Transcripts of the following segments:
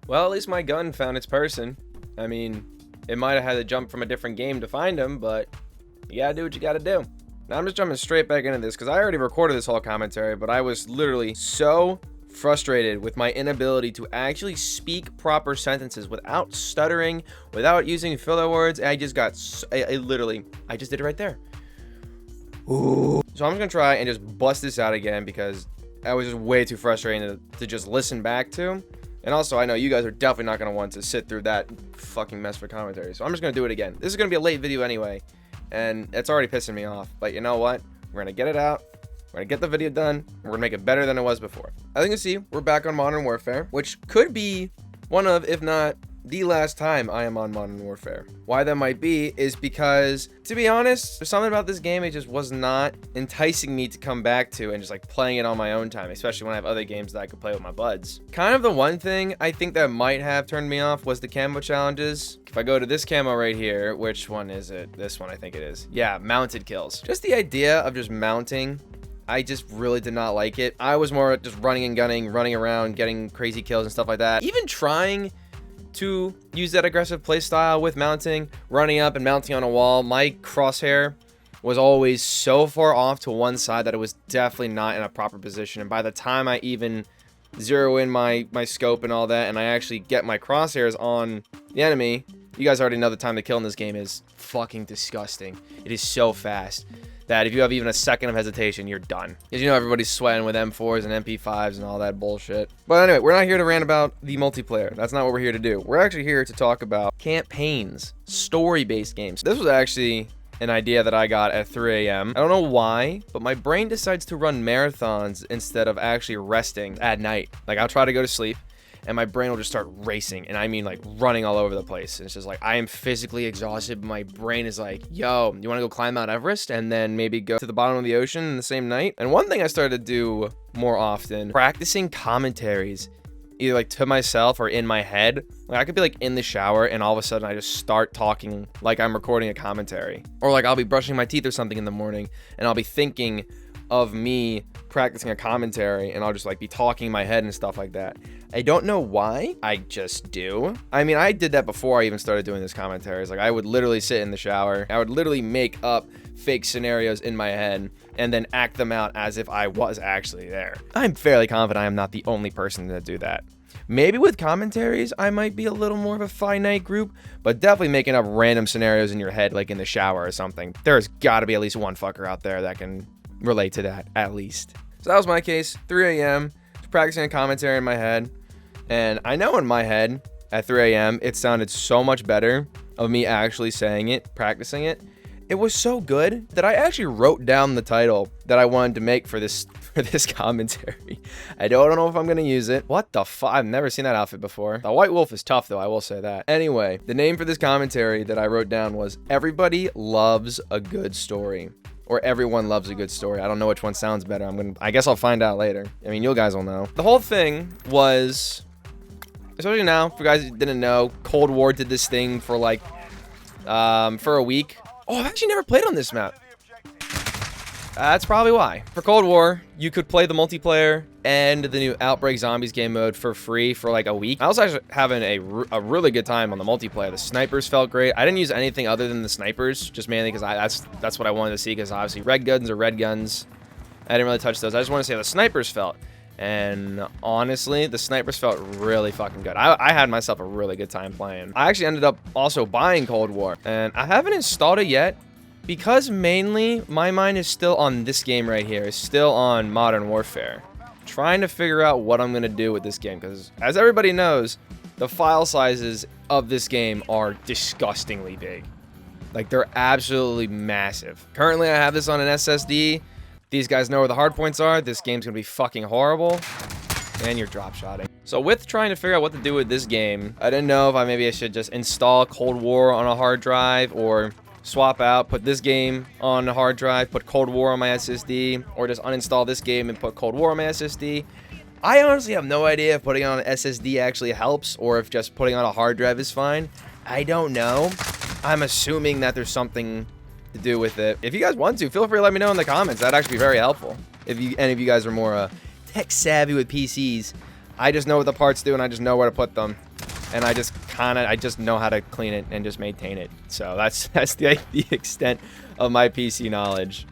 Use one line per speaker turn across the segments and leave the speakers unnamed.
Well, at least my gun found its person. I mean, it might have had to jump from a different game to find him, but you gotta do what you gotta do. Now I'm just jumping straight back into this because I already recorded this whole commentary, but I was literally so frustrated with my inability to actually speak proper sentences without stuttering, without using filler words. I just got, I just did it right there. Ooh. So I'm just gonna try and just bust this out again because I was just way too frustrating to just listen back to. And also, I know you guys are definitely not gonna want to sit through that fucking mess for commentary. So I'm just gonna do it again. This is gonna be a late video anyway, and it's already pissing me off. But you know what? We're gonna get it out. We're gonna get the video done, and we're gonna make it better than it was before. As you can see, we're back on Modern Warfare, which could be one of, if not the last time I am on Modern Warfare. Why that might be is because, to be honest, there's something about this game it just was not enticing me to come back to and just like playing it on my own time, especially when I have other games that I could play with my buds. Kind of the one thing I think that might have turned me off was the camo challenges. If I go to this camo right here, which one is it? This one, I think it is. Yeah, mounted kills. Just the idea of just mounting, I just really did not like it. I was more just running and gunning, running around, getting crazy kills and stuff like that. Even trying to use that aggressive play style with mounting, running up and mounting on a wall, my crosshair was always so far off to one side that it was definitely not in a proper position. And by the time I even zero in my scope and all that, and I actually get my crosshairs on the enemy, you guys already know the time to kill in this game is fucking disgusting. It is so fast that if you have even a second of hesitation, you're done. Because you know everybody's sweating with M4s and MP5s and all that bullshit. But anyway, we're not here to rant about the multiplayer. That's not what we're here to do. We're actually here to talk about campaigns, story-based games. This was actually an idea that I got at 3 a.m. I don't know why, but my brain decides to run marathons instead of actually resting at night. Like, I'll try to go to sleep, and my brain will just start racing, and I mean like running all over the place. And it's just like I am physically exhausted, but my brain is like, yo, you want to go climb Mount Everest and then maybe go to the bottom of the ocean in the same night? And one thing I started to do more often, practicing commentaries, either like to myself or in my head. Like I could be like in the shower and all of a sudden I just start talking like I'm recording a commentary, or like I'll be brushing my teeth or something in the morning and I'll be thinking of me practicing a commentary, and I'll just like be talking in my head and stuff like that. I don't know why, I just do. I mean, I did that before I even started doing this commentaries. Like I would literally sit in the shower, I would literally make up fake scenarios in my head and then act them out as if I was actually there. I'm fairly confident I am not the only person to do that. Maybe with commentaries, I might be a little more of a finite group, but definitely making up random scenarios in your head, like in the shower or something. There's gotta be at least one fucker out there that can relate to that, at least. So that was my case. 3 a.m. practicing a commentary in my head, and I know in my head at 3 a.m. it sounded so much better of me actually saying it, practicing it. It was so good that I actually wrote down the title that I wanted to make for this commentary. I don't know if I'm gonna use it. What the fuck? I've never seen that outfit before. The White Wolf is tough though, I will say that. Anyway, the name for this commentary that I wrote down was Everybody Loves a Good Story. Or Everyone Loves a Good Story. I don't know which one sounds better. I guess I'll find out later. I mean, you guys will know. The whole thing was, especially now, for guys who didn't know, Cold War did this thing for like, for a week. Oh, I've actually never played on this map. That's probably why. For Cold War, you could play the multiplayer and the new Outbreak Zombies game mode for free for like a week. I was actually having a really good time on the multiplayer. The snipers felt great. I didn't use anything other than the snipers, just mainly because that's what I wanted to see, because obviously red guns are red guns. I didn't really touch those. I just want to see how the snipers felt. And honestly, the snipers felt really fucking good. I had myself a really good time playing. I actually ended up also buying Cold War, and I haven't installed it yet, because mainly my mind is still on this game right here. It's still on Modern Warfare. Trying to figure out what I'm going to do with this game, because as everybody knows, the file sizes of this game are disgustingly big. Like, they're absolutely massive. Currently, I have this on an SSD. These guys know where the hard points are. This game's going to be fucking horrible. And you're drop shotting. So with trying to figure out what to do with this game, I didn't know if maybe I should just install Cold War on a hard drive, or swap out, put this game on a hard drive, put Cold War on my SSD, or just uninstall this game and put Cold War on my SSD. I honestly have no idea if putting on an SSD actually helps, or if just putting on a hard drive is fine. I don't know. I'm assuming that there's something to do with it. If you guys want to, feel free to let me know in the comments. That'd actually be very helpful. If any of you guys are more tech savvy with PCs, I just know what the parts do and I just know where to put them. and I just know how to clean it and just maintain it. So that's the extent of my PC knowledge.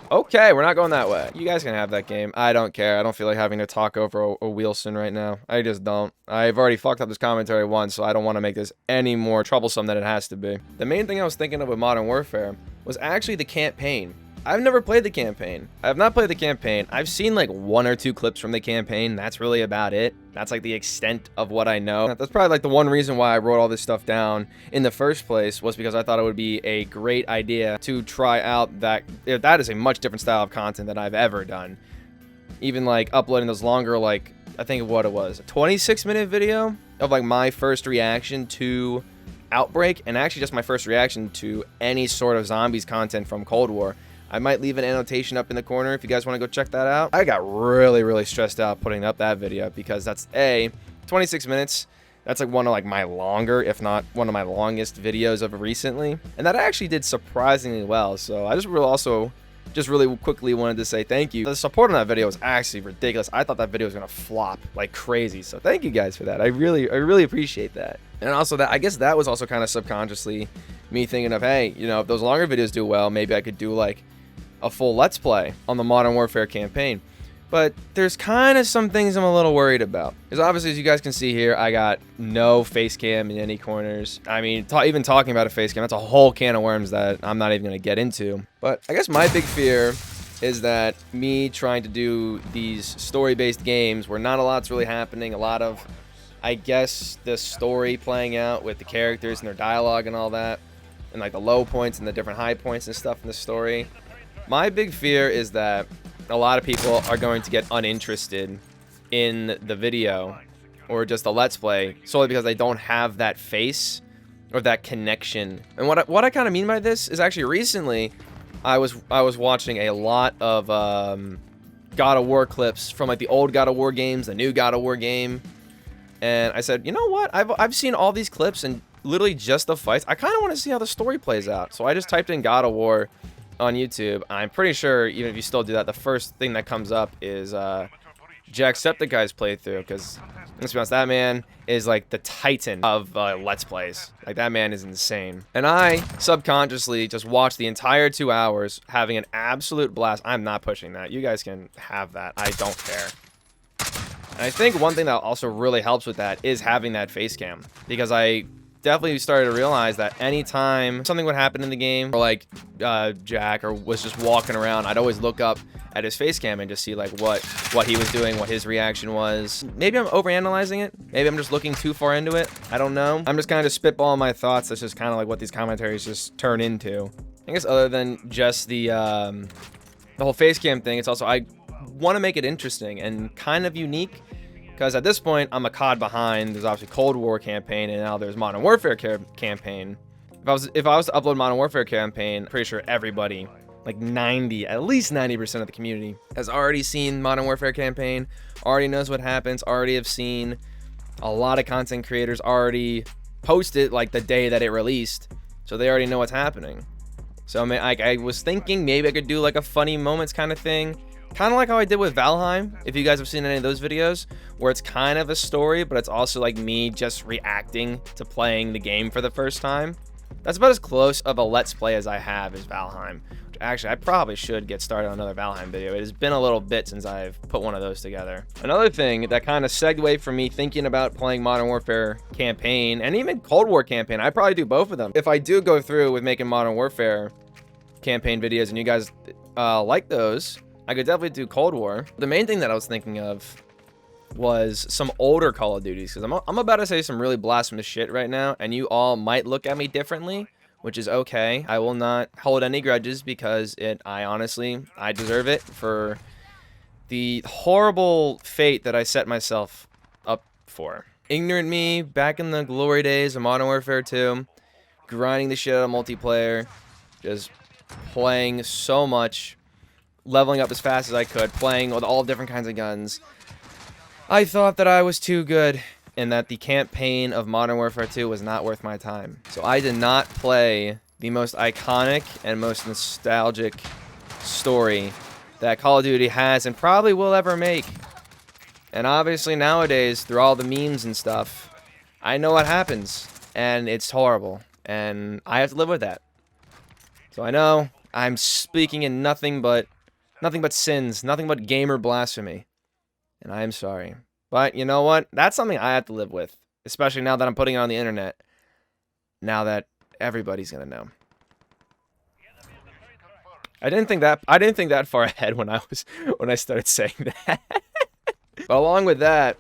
Okay, we're not going that way. You guys can have that game. I don't care. I don't feel like having to talk over a Wilson right now. I just don't. I've already fucked up this commentary once, so I don't want to make this any more troublesome than it has to be. The main thing I was thinking of with Modern Warfare was actually the campaign. I've never played the campaign. I have not played the campaign. I've seen like 1 or 2 clips from the campaign. That's really about it. That's like the extent of what I know. That's probably like the one reason why I wrote all this stuff down in the first place, was because I thought it would be a great idea to try out that. That is a much different style of content than I've ever done. Even like uploading those longer, like I think what it was, a 26-minute video of like my first reaction to Outbreak, and actually just my first reaction to any sort of zombies content from Cold War. I might leave an annotation up in the corner if you guys want to go check that out. I got really stressed out putting up that video because that's 26 minutes. That's like one of like my longer, if not one of my longest videos of recently. And that actually did surprisingly well. So I just really quickly wanted to say thank you. The support on that video was actually ridiculous. I thought that video was going to flop like crazy. So thank you guys for that. I really appreciate that. And also I guess that was also kind of subconsciously me thinking of, hey, you know, if those longer videos do well, maybe I could do like a full Let's Play on the Modern Warfare campaign. But there's kind of some things I'm a little worried about. Because obviously, as you guys can see here, I got no face cam in any corners. I mean, even talking about a face cam, that's a whole can of worms that I'm not even going to get into. But I guess my big fear is that me trying to do these story-based games where not a lot's really happening, a lot of, I guess, the story playing out with the characters and their dialogue and all that, and like the low points and the different high points and stuff in the story. My big fear is that a lot of people are going to get uninterested in the video or just the Let's Play solely because they don't have that face or that connection. And what I kind of mean by this is actually recently I was watching a lot of God of War clips from like the old God of War games, the new God of War game, and I said, you know what? I've seen all these clips and literally just the fights. I kind of want to see how the story plays out. So I just typed in God of War on YouTube. I'm pretty sure even if you still do that, the first thing that comes up is Jacksepticeye's playthrough, because let's be honest, that man is like the titan of Let's Plays. Like, that man is insane. And I subconsciously just watched the entire 2 hours having an absolute blast. I'm not pushing that. You guys can have that. I don't care. And I think one thing that also really helps with that is having that face cam, because I definitely started to realize that anytime something would happen in the game, or like Jack or was just walking around, I'd always look up at his face cam and just see like what he was doing, what his reaction was. Maybe I'm overanalyzing it. Maybe I'm just looking too far into it. I don't know. I'm just kind of spitballing my thoughts. That's just kind of like what these commentaries just turn into. I guess other than just the whole face cam thing, it's also I want to make it interesting and kind of unique. Because at this point, I'm a COD behind. There's obviously Cold War campaign, and now there's Modern Warfare campaign. If I was to upload Modern Warfare campaign, I'm pretty sure everybody, like at least 90% of the community, has already seen Modern Warfare campaign, already knows what happens, already have seen. A lot of content creators already posted like the day that it released, so they already know what's happening. So I was thinking maybe I could do like a funny moments kind of thing. Kind of like how I did with Valheim, if you guys have seen any of those videos, where it's kind of a story, but it's also like me just reacting to playing the game for the first time. That's about as close of a Let's Play as I have is Valheim. Which actually, I probably should get started on another Valheim video. It has been a little bit since I've put one of those together. Another thing that kind of segued from me thinking about playing Modern Warfare campaign, and even Cold War campaign, I probably do both of them. If I do go through with making Modern Warfare campaign videos and you guys like those, I could definitely do Cold War. The main thing that I was thinking of was some older Call of Duties, because I'm about to say some really blasphemous shit right now, and you all might look at me differently, which is okay. I will not hold any grudges, because I deserve it for the horrible fate that I set myself up for. Ignorant me, back in the glory days of Modern Warfare 2, grinding the shit out of multiplayer, just playing so much, leveling up as fast as I could, playing with all different kinds of guns. I thought that I was too good, and that the campaign of Modern Warfare 2 was not worth my time. So I did not play the most iconic and most nostalgic story that Call of Duty has and probably will ever make. And obviously nowadays, through all the memes and stuff, I know what happens, and it's horrible, and I have to live with that. So I know I'm speaking in nothing but sins, nothing but gamer blasphemy, and I am sorry. But you know what? That's something I have to live with, especially now that I'm putting it on the internet. Now that everybody's gonna know. I didn't think that far ahead when I started saying that. But along with that,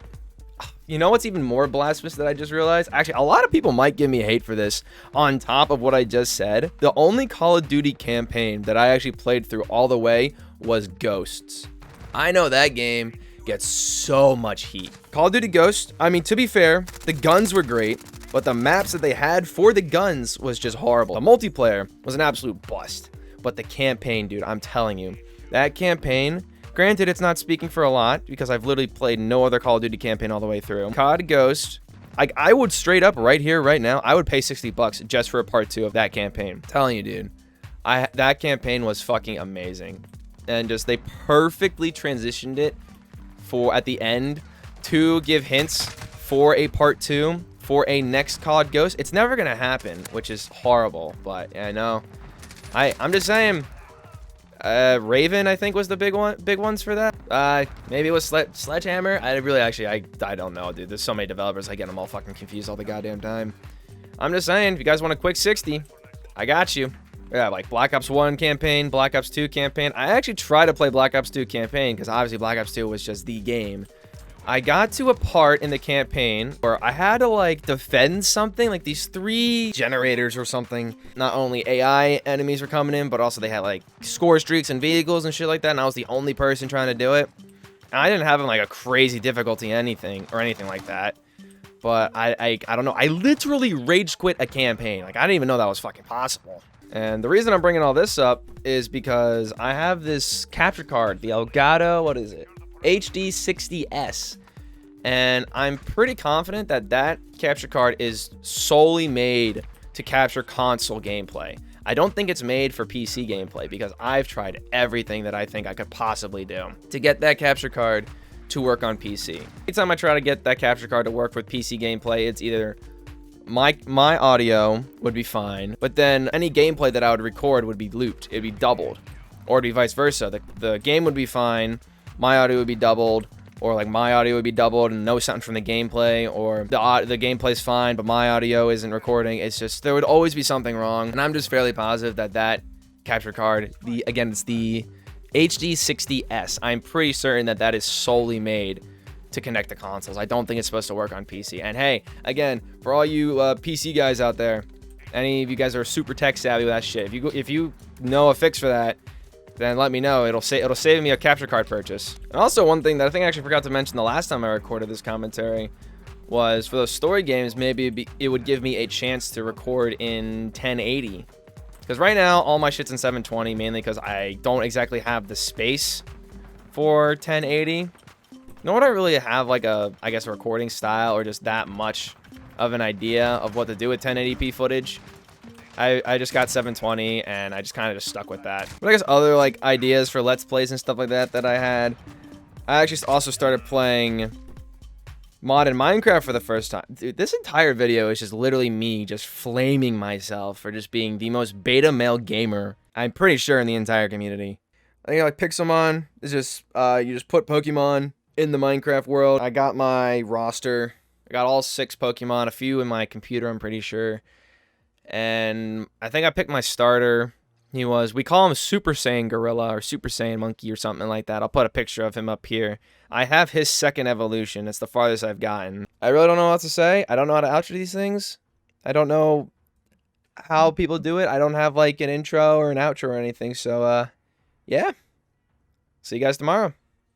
you know what's even more blasphemous that I just realized? Actually, a lot of people might give me hate for this on top of what I just said. The only Call of Duty campaign that I actually played through all the way was Ghosts. I know that game gets so much heat. Call of Duty Ghosts, I mean, to be fair, the guns were great, but the maps that they had for the guns was just horrible. The multiplayer was an absolute bust. But the campaign, dude, I'm telling you, that campaign, granted, it's not speaking for a lot because I've literally played no other Call of Duty campaign all the way through. COD Ghost, I would straight up right here, right now, I would pay $60 just for a part 2 of that campaign. I'm telling you, dude, that campaign was fucking amazing. And just they perfectly transitioned it for at the end to give hints for a part 2 for a next COD Ghost. It's never gonna happen, which is horrible, but I know. I'm just saying, Raven, I think, was the big ones for that. Maybe it was Sledgehammer. I don't know, dude. There's so many developers, I get them all fucking confused all the goddamn time. I'm just saying, if you guys want a quick 60, I got you. Yeah, like Black Ops 1 campaign, Black Ops 2 campaign. I actually tried to play Black Ops 2 campaign because obviously Black Ops 2 was just the game. I got to a part in the campaign where I had to like defend something, like these 3 generators or something. Not only AI enemies were coming in, but also they had like score streaks and vehicles and shit like that, and I was the only person trying to do it. And I didn't have like a crazy difficulty anything like that. But I don't know, I literally rage quit a campaign. Like I didn't even know that was fucking possible. And the reason I'm bringing all this up is because I have this capture card, the Elgato, what is it? HD60S, and I'm pretty confident that that capture card is solely made to capture console gameplay. I don't think it's made for PC gameplay because I've tried everything that I think I could possibly do to get that capture card to work on PC. Anytime I try to get that capture card to work with PC gameplay, it's either my audio would be fine, but then any gameplay that I would record would be looped. It'd be doubled, or it'd be vice versa. The game would be fine, my audio would be doubled, or like my audio would be doubled and no sound from the gameplay, or the gameplay's fine but my audio isn't recording. It's just, there would always be something wrong, and I'm just fairly positive that that capture card, it's the HD60S, I'm pretty certain that that is solely made to connect to consoles. I don't think it's supposed to work on PC. And hey, again, for all you PC guys out there, any of you guys are super tech savvy with that shit, if you know a fix for that, then let me know. It'll save me a capture card purchase. And also, one thing that I think I actually forgot to mention the last time I recorded this commentary was for those story games, maybe it would give me a chance to record in 1080. Because right now, all my shit's in 720, mainly because I don't exactly have the space for 1080. Nor do I really have like a recording style or just that much of an idea of what to do with 1080p footage. I just got 720 and I just kind of just stuck with that. But I guess other like ideas for Let's Plays and stuff like that I had. I actually also started playing mod in Minecraft for the first time. Dude, this entire video is just literally me just flaming myself for just being the most beta male gamer, I'm pretty sure, in the entire community. I think like Pixelmon is just, you just put Pokemon in the Minecraft world. I got my roster. I got all 6 Pokemon, a few in my computer, I'm pretty sure. And I think I picked my starter. We call him Super Saiyan Gorilla or Super Saiyan Monkey or something like that. I'll put a picture of him up here. I have his second evolution. It's the farthest I've gotten. I really don't know what to say. I don't know how to outro these things. I don't know how people do it. I don't have like an intro or an outro or anything. So, yeah. See you guys tomorrow.